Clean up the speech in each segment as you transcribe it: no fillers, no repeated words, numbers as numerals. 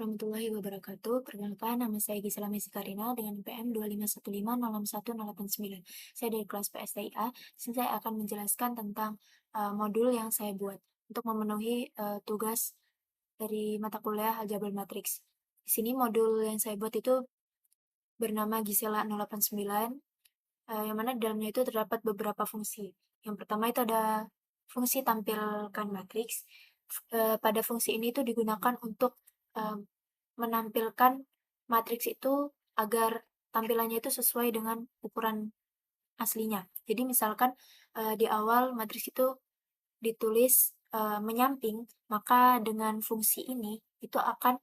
warahmatullahi wabarakatuh. Perkenalkan, nama saya Gisela Messi Karina dengan NPM 251506109. Saya dari kelas PSTIA. Di sini saya akan menjelaskan tentang modul yang saya buat untuk memenuhi tugas dari mata kuliah Aljabar Matriks. Di sini modul yang saya buat itu bernama Gisela 089, yang mana di dalamnya itu terdapat beberapa fungsi. Yang pertama itu ada fungsi tampilkan matriks. Pada fungsi ini itu digunakan untuk eh, menampilkan matriks itu agar tampilannya itu sesuai dengan ukuran aslinya. Jadi misalkan di awal matriks itu ditulis menyamping, maka dengan fungsi ini itu akan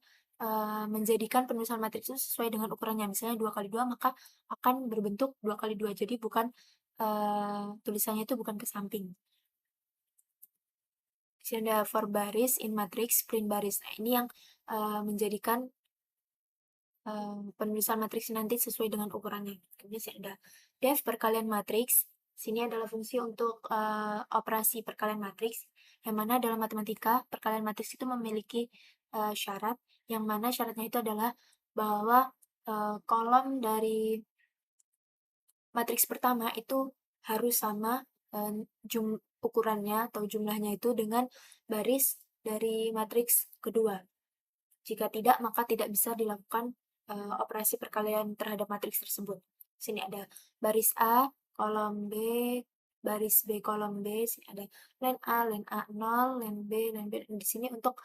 menjadikan penulisan matriks itu sesuai dengan ukurannya. Misalnya 2 kali 2 maka akan berbentuk 2 kali 2. Jadi bukan tulisannya itu bukan ke samping. Di sini ada for baris, in matrix, print baris. Nah, ini yang menjadikan penulisan matriks nanti sesuai dengan ukurannya. Kemudian sih ada def perkalian matriks. Sini adalah fungsi untuk operasi perkalian matriks, yang mana dalam matematika perkalian matriks itu memiliki syarat, yang mana syaratnya itu adalah bahwa kolom dari matriks pertama itu harus sama ukurannya atau jumlahnya itu dengan baris dari matriks kedua. Jika tidak, maka tidak bisa dilakukan operasi perkalian terhadap matriks tersebut. Sini ada baris A, kolom B, baris B, kolom B. Sini ada len A 0, len B, len B. Di sini untuk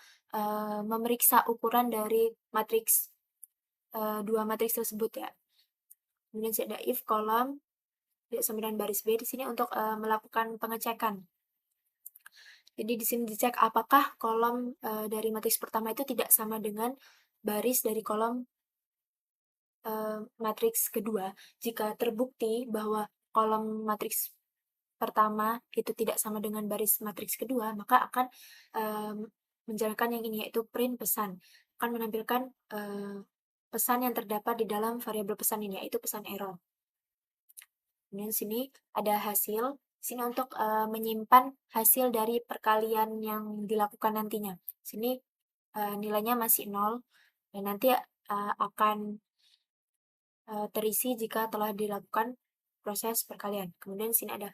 memeriksa ukuran dari matriks dua matriks tersebut ya. Kemudian sini ada if kolom tidak sama dengan baris B di sini untuk melakukan pengecekan. Jadi di sini dicek apakah kolom dari matriks pertama itu tidak sama dengan baris dari kolom matriks kedua. Jika terbukti bahwa kolom matriks pertama itu tidak sama dengan baris matriks kedua, maka akan menjalankan yang ini, yaitu print pesan. Akan menampilkan pesan yang terdapat di dalam variabel pesan ini, yaitu pesan error. Kemudian sini ada hasil. Sini untuk menyimpan hasil dari perkalian yang dilakukan nantinya. Sini nilainya masih 0 dan nanti akan terisi jika telah dilakukan proses perkalian. Kemudian sini ada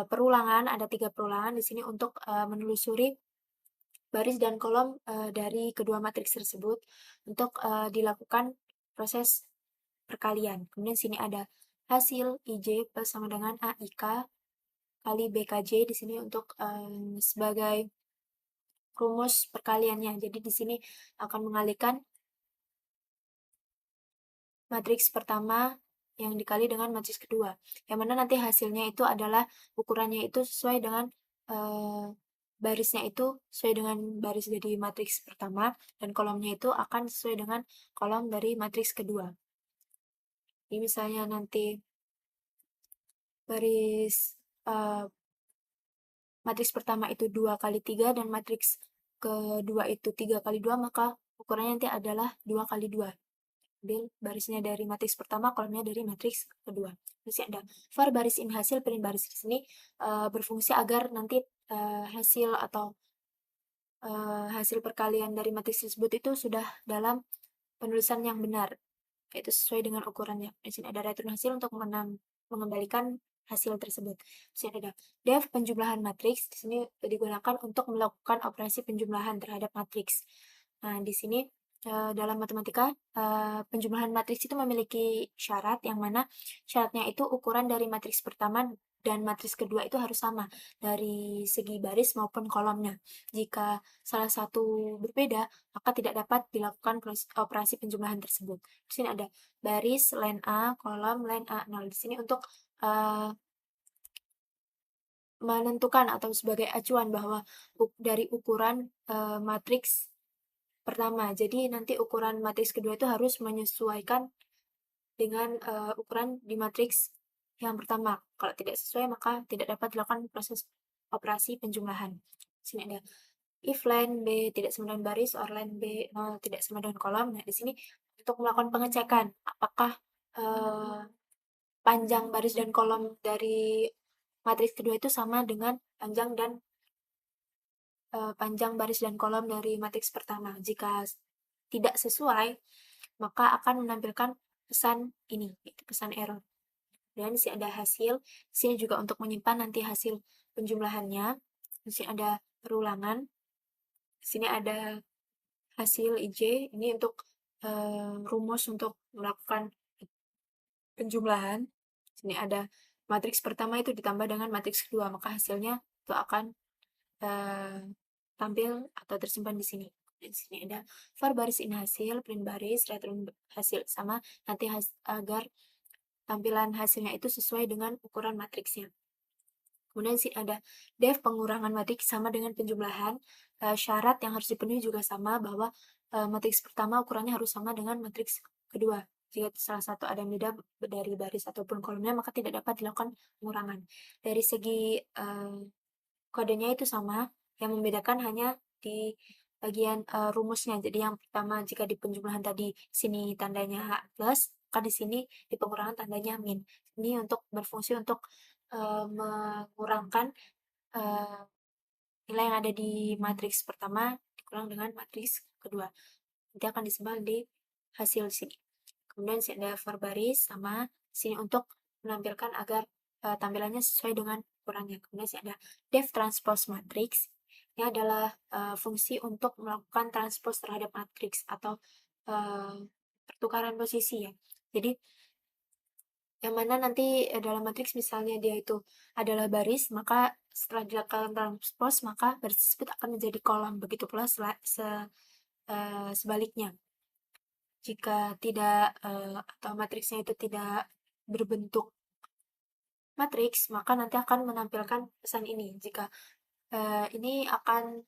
perulangan, ada 3 perulangan di sini untuk menelusuri baris dan kolom dari kedua matriks tersebut untuk dilakukan proses perkalian. Kemudian sini ada hasil IJ plus sama dengan AIK kali BKJ di sini untuk sebagai rumus perkaliannya. Jadi di sini akan mengalihkan matriks pertama yang dikali dengan matriks kedua. Yang mana nanti hasilnya itu adalah ukurannya itu sesuai dengan barisnya itu sesuai dengan baris dari matriks pertama dan kolomnya itu akan sesuai dengan kolom dari matriks kedua. Jadi misalnya nanti baris matriks pertama itu 2 kali 3 dan matriks kedua itu 3 kali 2, maka ukurannya nanti adalah 2 kali 2. Ambil barisnya dari matriks pertama, kolomnya dari matriks kedua. Terus ada var baris in hasil print baris di sini berfungsi agar nanti hasil atau hasil perkalian dari matriks tersebut itu sudah dalam penulisan yang benar, yaitu sesuai dengan ukurannya. Di sini ada return hasil untuk mengembalikan hasil tersebut. Di sini ada def penjumlahan matriks. Di sini digunakan untuk melakukan operasi penjumlahan terhadap matriks. Nah, di sini dalam matematika penjumlahan matriks itu memiliki syarat yang mana syaratnya itu ukuran dari matriks pertama dan matriks kedua itu harus sama dari segi baris maupun kolomnya. Jika salah satu berbeda, maka tidak dapat dilakukan operasi penjumlahan tersebut. Di sini ada baris len A, kolom len A0. Di sini untuk menentukan atau sebagai acuan bahwa dari ukuran matriks pertama. Jadi nanti ukuran matriks kedua itu harus menyesuaikan dengan ukuran di matriks yang pertama. Kalau tidak sesuai, maka tidak dapat dilakukan proses operasi penjumlahan. Sini ada if len B tidak sama dengan baris or len B 0 tidak sama dengan kolom. Nah, di sini untuk melakukan pengecekan apakah panjang baris dan kolom dari matriks kedua itu sama dengan panjang baris dan kolom dari matriks pertama. Jika tidak sesuai, maka akan menampilkan pesan ini, yaitu pesan error. Dan di sini ada hasil, di sini juga untuk menyimpan nanti hasil penjumlahannya. Di sini ada perulangan, di sini ada hasil IJ, ini untuk rumus untuk melakukan penjumlahan. Di sini ada matriks pertama itu ditambah dengan matriks kedua, maka hasilnya itu akan tampil atau tersimpan di sini. Di sini ada for baris in hasil, print baris, return hasil sama nanti agar tampilan hasilnya itu sesuai dengan ukuran matriksnya. Kemudian sih ada def pengurangan matriks sama dengan penjumlahan. Syarat yang harus dipenuhi juga sama bahwa matriks pertama ukurannya harus sama dengan matriks kedua. Jika salah satu ada yang beda dari baris ataupun kolomnya, maka tidak dapat dilakukan pengurangan. Dari segi kodenya itu sama, yang membedakan hanya di bagian rumusnya. Jadi yang pertama jika di penjumlahan tadi sini tandanya plus, maka di sini di pengurangan tandanya min. Ini untuk berfungsi untuk mengurangkan nilai yang ada di matriks pertama dikurang dengan matriks kedua. Nanti akan disebar di hasil sini. Kemudian sini ada for baris sama sini untuk menampilkan agar tampilannya sesuai dengan ukurannya. Kemudian sini ada def transpose matrix. Ini adalah fungsi untuk melakukan transpose terhadap matriks atau pertukaran posisi ya. Jadi yang mana nanti dalam matriks misalnya dia itu adalah baris, maka setelah dilakukan transpose, maka baris tersebut akan menjadi kolom. Begitu pula sebaliknya. Jika tidak atau matriksnya itu tidak berbentuk matriks, maka nanti akan menampilkan pesan ini. Jika ini akan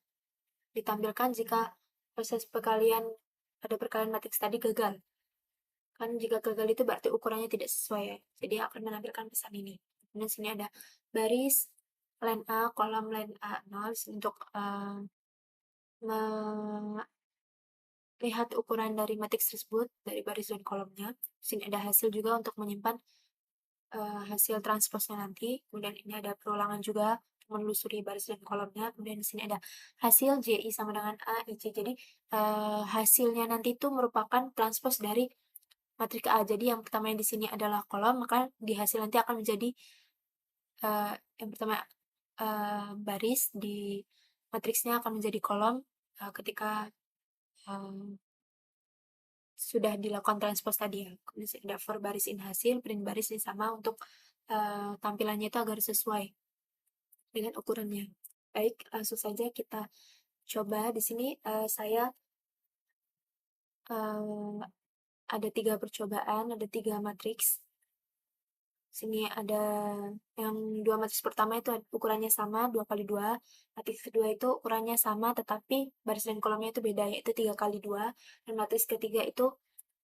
ditampilkan jika proses perkalian pada perkalian matriks tadi gagal. Kan jika gagal itu berarti ukurannya tidak sesuai ya. Jadi akan menampilkan pesan ini. Kemudian sini ada baris line A, kolom line A0 untuk melihat ukuran dari matriks tersebut dari baris dan kolomnya. Sini ada hasil juga untuk menyimpan hasil transposnya nanti. Kemudian ini ada perulangan juga menelusuri baris dan kolomnya. Kemudian di sini ada hasil JI sama dengan A, IC. Jadi hasilnya nanti itu merupakan transpos dari matriks A. Jadi yang pertama yang di sini adalah kolom, maka di hasil nanti akan menjadi yang pertama baris, di matriksnya akan menjadi kolom ketika sudah dilakukan transpose tadi ya. Kemudian ada for baris in hasil, print baris ini sama untuk tampilannya itu agar sesuai dengan ukurannya. Baik, langsung saja kita coba. Di sini saya ada 3 percobaan, ada 3 matriks. Sini ada yang 2 matriks pertama itu ukurannya sama 2x2, matriks kedua itu ukurannya sama tetapi baris dan kolomnya itu beda, yaitu 3x2, dan matriks ketiga itu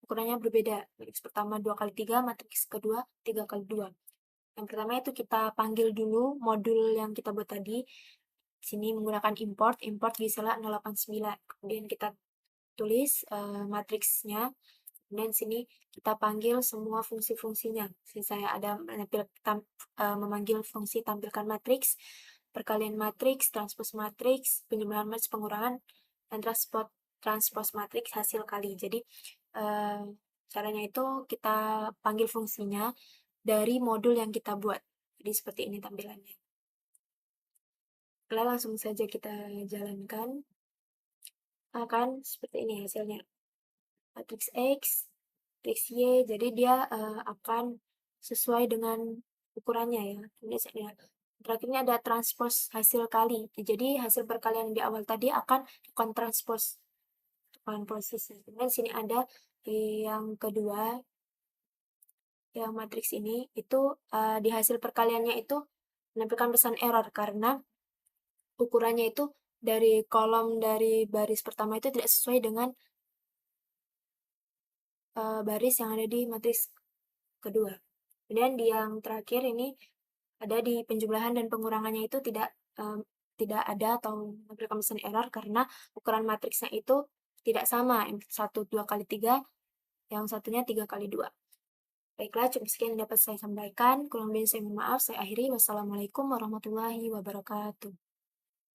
ukurannya berbeda. Matriks pertama 2x3, matriks kedua 3x2. Yang pertama itu kita panggil dulu modul yang kita buat tadi. Sini menggunakan import gisela 089. Kemudian kita tulis matriksnya. Kemudian sini kita panggil semua fungsi-fungsinya. Sini saya ada memanggil fungsi tampilkan matriks, perkalian matriks, transpose matriks, penjumlahan matriks, pengurangan, dan transpose matriks hasil kali. Jadi caranya itu kita panggil fungsinya dari modul yang kita buat. Jadi seperti ini tampilannya. Langsung saja kita jalankan. Akan seperti ini hasilnya. Matriks X, matriks Y, jadi dia akan sesuai dengan ukurannya ya. Kemudian terakhirnya ada transpose hasil kali. Jadi hasil perkalian di awal tadi akan transpose posisi. Kemudian sini ada yang kedua, yang matriks ini itu di hasil perkaliannya itu menampilkan pesan error karena ukurannya itu dari kolom dari baris pertama itu tidak sesuai dengan baris yang ada di matriks kedua. Kemudian di yang terakhir ini ada di penjumlahan dan pengurangannya itu tidak ada atau menampilkan pesan error karena ukuran matriksnya itu tidak sama. Yang satu 2x3, yang satunya 3x2. Baiklah, cukup sekian yang dapat saya sampaikan. Kurang lebih saya mohon maaf. Saya akhiri. Wassalamualaikum warahmatullahi wabarakatuh.